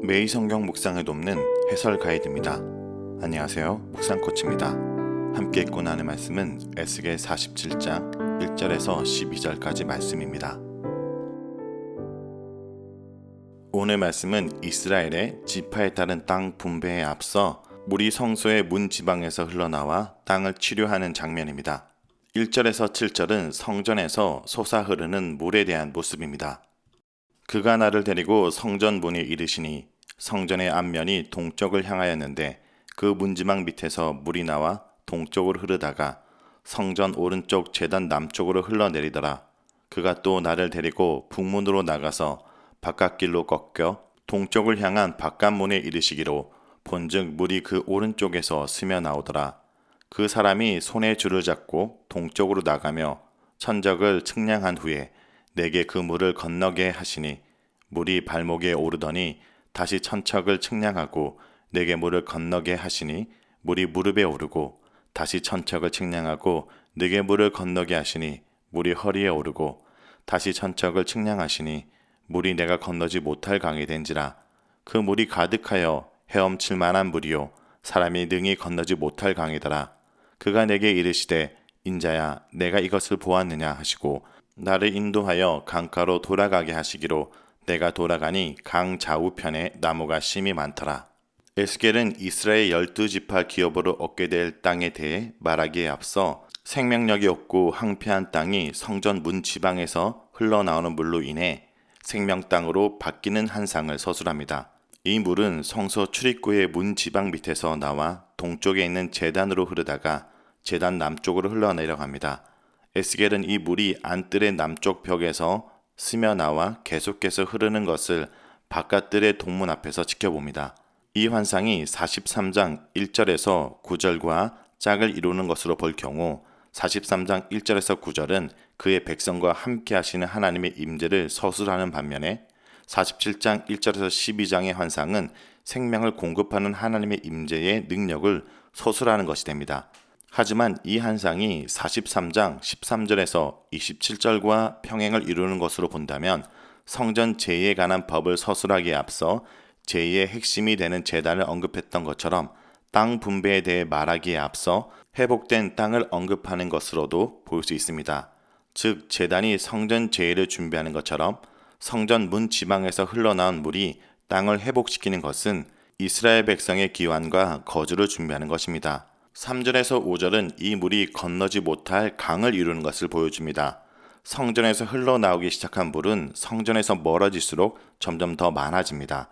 매일 성경 묵상을 돕는 해설 가이드입니다. 안녕하세요. 묵상 코치입니다. 함께 읽고 나눌 말씀은 에스겔 47장 1절에서 12절까지 말씀입니다. 오늘 말씀은 이스라엘의 지파에 따른 땅 분배에 앞서 물이 성소의 문 지방에서 흘러나와 땅을 치료하는 장면입니다. 1절에서 7절은 성전에서 솟아 흐르는 물에 대한 모습입니다. 그가 나를 데리고 성전 문에 이르시니 성전의 앞면이 동쪽을 향하였는데 그 문지방 밑에서 물이 나와 동쪽으로 흐르다가 성전 오른쪽 제단 남쪽으로 흘러내리더라. 그가 또 나를 데리고 북문으로 나가서 바깥길로 꺾여 동쪽을 향한 바깥문에 이르시기로 본즉 물이 그 오른쪽에서 스며 나오더라. 그 사람이 손에 줄을 잡고 동쪽으로 나가며 천적을 측량한 후에 내게 그 물을 건너게 하시니 물이 발목에 오르더니 다시 천척을 측량하고 내게 물을 건너게 하시니 물이 무릎에 오르고 다시 천척을 측량하고 내게 물을 건너게 하시니 물이 허리에 오르고 다시 천척을 측량하시니 물이 내가 건너지 못할 강이 된지라. 그 물이 가득하여 헤엄칠 만한 물이요 사람이 능히 건너지 못할 강이더라. 그가 내게 이르시되 인자야 내가 이것을 보았느냐 하시고 나를 인도하여 강가로 돌아가게 하시기로 내가 돌아가니 강 좌우편에 나무가 심이 많더라. 에스겔은 이스라엘 12지파 기업으로 얻게 될 땅에 대해 말하기에 앞서 생명력이 없고 황폐한 땅이 성전 문 지방에서 흘러나오는 물로 인해 생명 땅으로 바뀌는 한상을 서술합니다. 이 물은 성소 출입구의 문 지방 밑에서 나와 동쪽에 있는 제단으로 흐르다가 제단 남쪽으로 흘러내려갑니다. 에스겔은 이 물이 안뜰의 남쪽 벽에서 스며 나와 계속해서 흐르는 것을 바깥뜰의 동문 앞에서 지켜봅니다. 이 환상이 43장 1절에서 9절과 짝을 이루는 것으로 볼 경우 43장 1절에서 9절은 그의 백성과 함께 하시는 하나님의 임재를 서술하는 반면에 47장 1절에서 12장의 환상은 생명을 공급하는 하나님의 임재의 능력을 서술하는 것이 됩니다. 하지만 이 환상이 43장 13절에서 27절과 평행을 이루는 것으로 본다면 성전 제의에 관한 법을 서술하기에 앞서 제의의 핵심이 되는 제단을 언급했던 것처럼 땅 분배에 대해 말하기에 앞서 회복된 땅을 언급하는 것으로도 볼 수 있습니다. 즉 제단이 성전 제의를 준비하는 것처럼 성전 문 지방에서 흘러나온 물이 땅을 회복시키는 것은 이스라엘 백성의 기환과 거주를 준비하는 것입니다. 3절에서 5절은 이 물이 건너지 못할 강을 이루는 것을 보여줍니다. 성전에서 흘러나오기 시작한 물은 성전에서 멀어질수록 점점 더 많아집니다.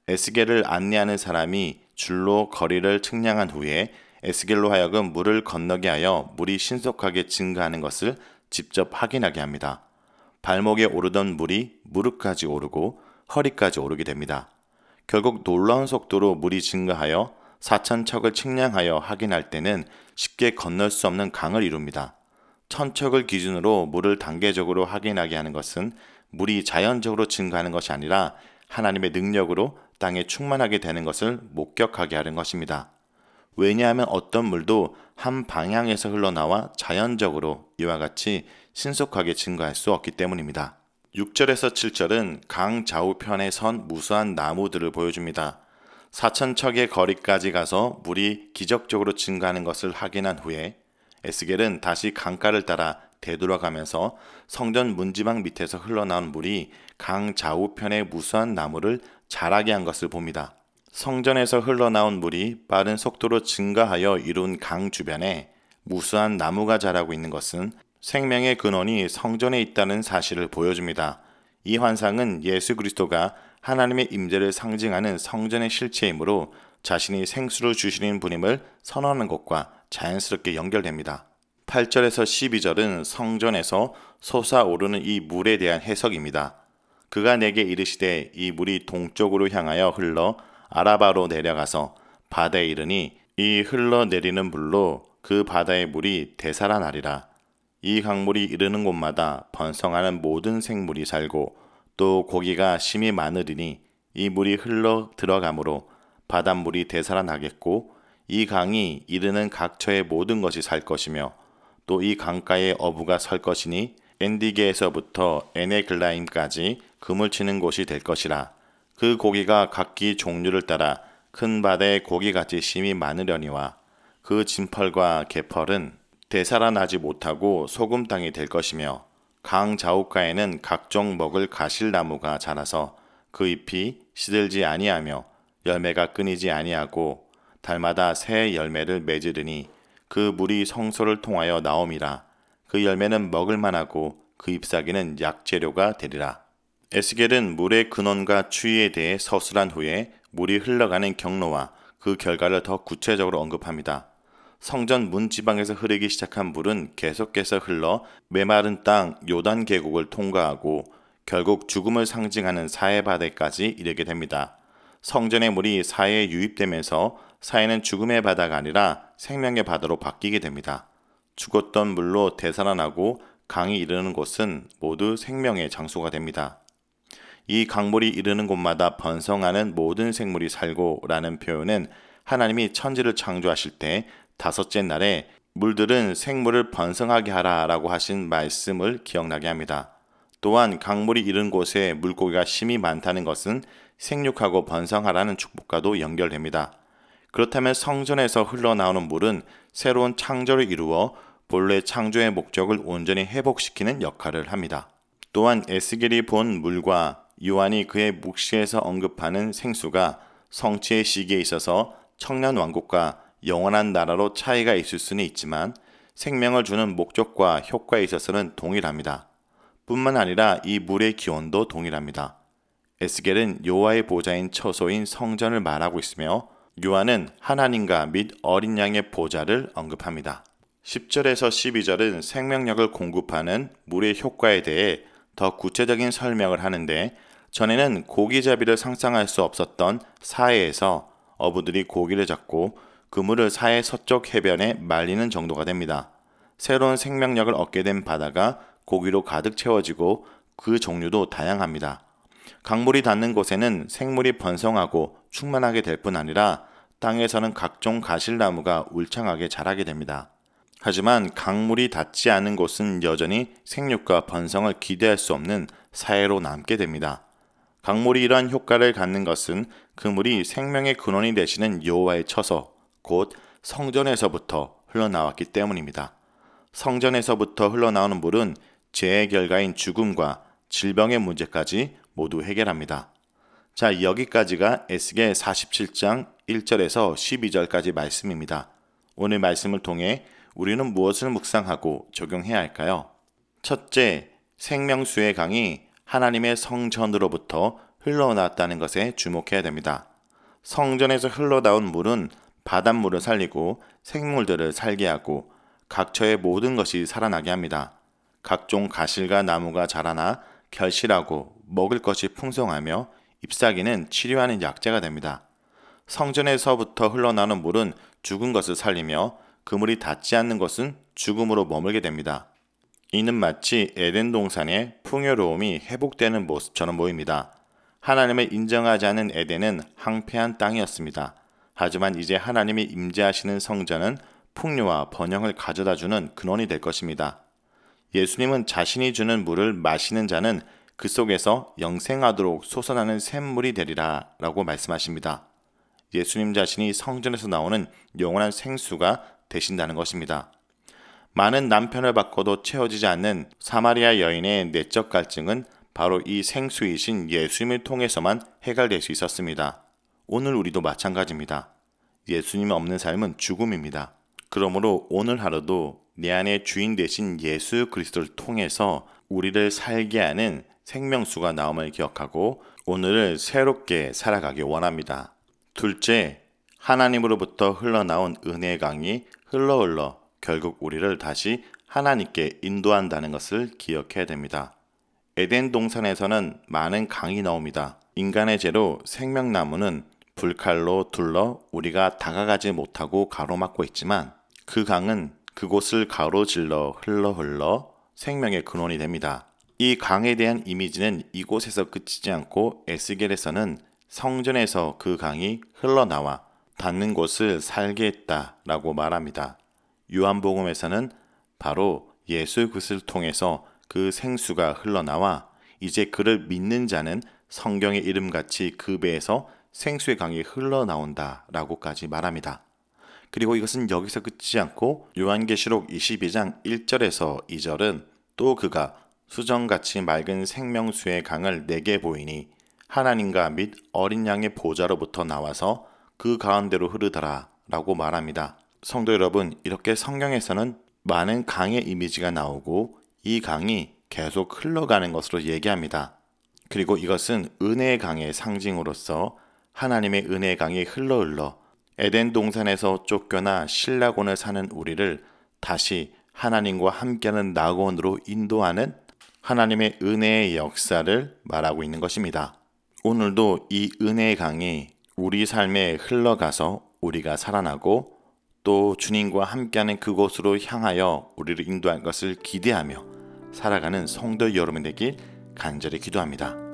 에스겔을 안내하는 사람이 줄로 거리를 측량한 후에 에스겔로 하여금 물을 건너게 하여 물이 신속하게 증가하는 것을 직접 확인하게 합니다. 발목에 오르던 물이 무릎까지 오르고 허리까지 오르게 됩니다. 결국 놀라운 속도로 물이 증가하여 4,000척을 측량하여 확인할 때는 쉽게 건널 수 없는 강을 이룹니다. 1,000척을 기준으로 물을 단계적으로 확인하게 하는 것은 물이 자연적으로 증가하는 것이 아니라 하나님의 능력으로 땅에 충만하게 되는 것을 목격하게 하는 것입니다. 왜냐하면 어떤 물도 한 방향에서 흘러나와 자연적으로 이와 같이 신속하게 증가할 수 없기 때문입니다. 6절에서 7절은 강 좌우편에 선 무수한 나무들을 보여줍니다. 4,000척의 거리까지 가서 물이 기적적으로 증가하는 것을 확인한 후에 에스겔은 다시 강가를 따라 되돌아가면서 성전 문지방 밑에서 흘러나온 물이 강 좌우편의 무수한 나무를 자라게 한 것을 봅니다. 성전에서 흘러나온 물이 빠른 속도로 증가하여 이룬 강 주변에 무수한 나무가 자라고 있는 것은 생명의 근원이 성전에 있다는 사실을 보여줍니다. 이 환상은 예수 그리스도가 하나님의 임재를 상징하는 성전의 실체이므로 자신이 생수를 주시는 분임을 선언하는 것과 자연스럽게 연결됩니다. 8절에서 12절은 성전에서 솟아오르는 이 물에 대한 해석입니다. 그가 내게 이르시되 이 물이 동쪽으로 향하여 흘러 아라바로 내려가서 바다에 이르니 이 흘러내리는 물로 그 바다의 물이 되살아나리라. 이 강물이 이르는 곳마다 번성하는 모든 생물이 살고 또 고기가 심히 많으리니 이 물이 흘러 들어가므로 바닷물이 되살아나겠고 이 강이 이르는 각처의 모든 것이 살 것이며 또 이 강가에 어부가 설 것이니 엔디게에서부터 에네글라임까지 그물 치는 곳이 될 것이라. 그 고기가 각기 종류를 따라 큰 바다의 고기같이 심이 많으려니와 그 진펄과 개펄은 되살아나지 못하고 소금 땅이 될 것이며 강 좌우가에는 각종 먹을 가실나무가 자라서 그 잎이 시들지 아니하며 열매가 끊이지 아니하고 달마다 새 열매를 맺으리니 그 물이 성소를 통하여 나옴이라. 그 열매는 먹을 만하고 그 잎사귀는 약재료가 되리라. 에스겔은 물의 근원과 추이에 대해 서술한 후에 물이 흘러가는 경로와 그 결과를 더 구체적으로 언급합니다. 성전 문 지방에서 흐르기 시작한 물은 계속해서 흘러 메마른 땅 요단 계곡을 통과하고 결국 죽음을 상징하는 사해 바다까지 이르게 됩니다. 성전의 물이 사해에 유입되면서 사해는 죽음의 바다가 아니라 생명의 바다로 바뀌게 됩니다. 죽었던 물로 되살아나고 강이 이르는 곳은 모두 생명의 장소가 됩니다. 이 강물이 이르는 곳마다 번성하는 모든 생물이 살고 라는 표현은 하나님이 천지를 창조하실 때 다섯째 날에 물들은 생물을 번성하게 하라 라고 하신 말씀을 기억나게 합니다. 또한 강물이 이른 곳에 물고기가 심이 많다는 것은 생육하고 번성하라는 축복과도 연결됩니다. 그렇다면 성전에서 흘러나오는 물은 새로운 창조를 이루어 본래 창조의 목적을 온전히 회복시키는 역할을 합니다. 또한 에스겔이 본 물과 요한이 그의 묵시에서 언급하는 생수가 성취의 시기에 있어서 청년 왕국과 영원한 나라로 차이가 있을 수는 있지만 생명을 주는 목적과 효과에 있어서는 동일합니다. 뿐만 아니라 이 물의 기원도 동일합니다. 에스겔은 여호와의 보좌인 처소인 성전을 말하고 있으며 요한은 하나님과 및 어린 양의 보좌를 언급합니다. 10절에서 12절은 생명력을 공급하는 물의 효과에 대해 더 구체적인 설명을 하는데 전에는 고기잡이를 상상할 수 없었던 사해에서 어부들이 고기를 잡고 그 물을 사해 서쪽 해변에 말리는 정도가 됩니다. 새로운 생명력을 얻게 된 바다가 고기로 가득 채워지고 그 종류도 다양합니다. 강물이 닿는 곳에는 생물이 번성하고 충만하게 될 뿐 아니라 땅에서는 각종 가실나무가 울창하게 자라게 됩니다. 하지만 강물이 닿지 않은 곳은 여전히 생육과 번성을 기대할 수 없는 사해로 남게 됩니다. 강물이 이러한 효과를 갖는 것은 그 물이 생명의 근원이 되시는 여호와의 처소, 곧 성전에서부터 흘러나왔기 때문입니다. 성전에서부터 흘러나오는 물은 죄의 결과인 죽음과 질병의 문제까지 모두 해결합니다. 자, 여기까지가 에스겔 47장 1절에서 12절까지 말씀입니다. 오늘 말씀을 통해 우리는 무엇을 묵상하고 적용해야 할까요? 첫째, 생명수의 강이 하나님의 성전으로부터 흘러나왔다는 것에 주목해야 됩니다. 성전에서 흘러나온 물은 바닷물을 살리고 생물들을 살게 하고 각처의 모든 것이 살아나게 합니다. 각종 가실과 나무가 자라나 결실하고 먹을 것이 풍성하며 잎사귀는 치료하는 약재가 됩니다. 성전에서부터 흘러나오는 물은 죽은 것을 살리며 그 물이 닿지 않는 것은 죽음으로 머물게 됩니다. 이는 마치 에덴 동산의 풍요로움이 회복되는 모습처럼 보입니다. 하나님을 인정하지 않은 에덴은 황폐한 땅이었습니다. 하지만 이제 하나님이 임재하시는 성전은 풍요와 번영을 가져다주는 근원이 될 것입니다. 예수님은 자신이 주는 물을 마시는 자는 그 속에서 영생하도록 솟아나는 샘물이 되리라 라고 말씀하십니다. 예수님 자신이 성전에서 나오는 영원한 생수가 되신다는 것입니다. 많은 남편을 바꿔도 채워지지 않는 사마리아 여인의 내적 갈증은 바로 이 생수이신 예수님을 통해서만 해결될 수 있었습니다. 오늘 우리도 마찬가지입니다. 예수님 없는 삶은 죽음입니다. 그러므로 오늘 하루도 내 안에 주인 되신 예수 그리스도를 통해서 우리를 살게 하는 생명수가 나옴을 기억하고 오늘을 새롭게 살아가기 원합니다. 둘째, 하나님으로부터 흘러나온 은혜의 강이 흘러 결국 우리를 다시 하나님께 인도한다는 것을 기억해야 됩니다. 에덴 동산에서는 많은 강이 나옵니다. 인간의 죄로 생명나무는 불칼로 둘러 우리가 다가가지 못하고 가로막고 있지만 그 강은 그곳을 가로질러 흘러 생명의 근원이 됩니다. 이 강에 대한 이미지는 이곳에서 그치지 않고 에스겔에서는 성전에서 그 강이 흘러나와 닿는 곳을 살게 했다라고 말합니다. 요한복음에서는 바로 예수 그리스도를 통해서 그 생수가 흘러나와 이제 그를 믿는 자는 성경의 이름같이 그 배에서 생수의 강이 흘러나온다 라고까지 말합니다. 그리고 이것은 여기서 끝이지 않고 요한계시록 22장 1절에서 2절은 또 그가 수정같이 맑은 생명수의 강을 내게 보이니 하나님과 및 어린 양의 보좌로부터 나와서 그 가운데로 흐르더라 라고 말합니다. 성도 여러분, 이렇게 성경에서는 많은 강의 이미지가 나오고 이 강이 계속 흘러가는 것으로 얘기합니다. 그리고 이것은 은혜의 강의 상징으로서 하나님의 은혜의 강이 흘러 에덴 동산에서 쫓겨나 신라곤을 사는 우리를 다시 하나님과 함께하는 낙원으로 인도하는 하나님의 은혜의 역사를 말하고 있는 것입니다. 오늘도 이 은혜의 강이 우리 삶에 흘러가서 우리가 살아나고 또 주님과 함께하는 그곳으로 향하여 우리를 인도할 것을 기대하며 살아가는 성도 여러분 되길 간절히 기도합니다.